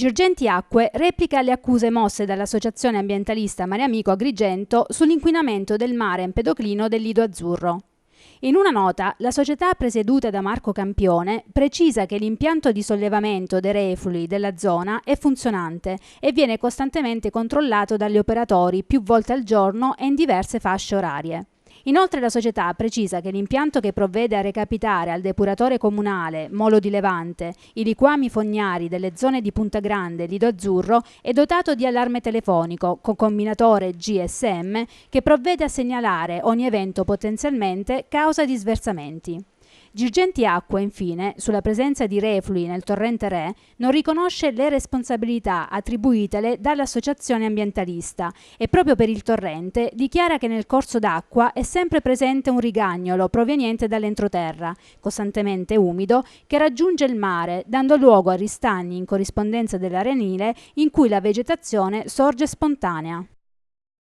Girgenti Acque replica le accuse mosse dall'associazione ambientalista Mare Amico Agrigento sull'inquinamento del mare empedoclino del Lido Azzurro. In una nota, la società presieduta da Marco Campione precisa che l'impianto di sollevamento dei reflui della zona è funzionante e viene costantemente controllato dagli operatori più volte al giorno e in diverse fasce orarie. Inoltre la società precisa che l'impianto che provvede a recapitare al depuratore comunale Molo di Levante i liquami fognari delle zone di Punta Grande e Lido Azzurro è dotato di allarme telefonico con combinatore GSM che provvede a segnalare ogni evento potenzialmente causa di sversamenti. Girgenti Acque, infine, sulla presenza di reflui nel torrente Re, non riconosce le responsabilità attribuitele dall'associazione ambientalista e proprio per il torrente dichiara che nel corso d'acqua è sempre presente un rigagnolo proveniente dall'entroterra, costantemente umido, che raggiunge il mare, dando luogo a ristagni in corrispondenza dell'arenile in cui la vegetazione sorge spontanea.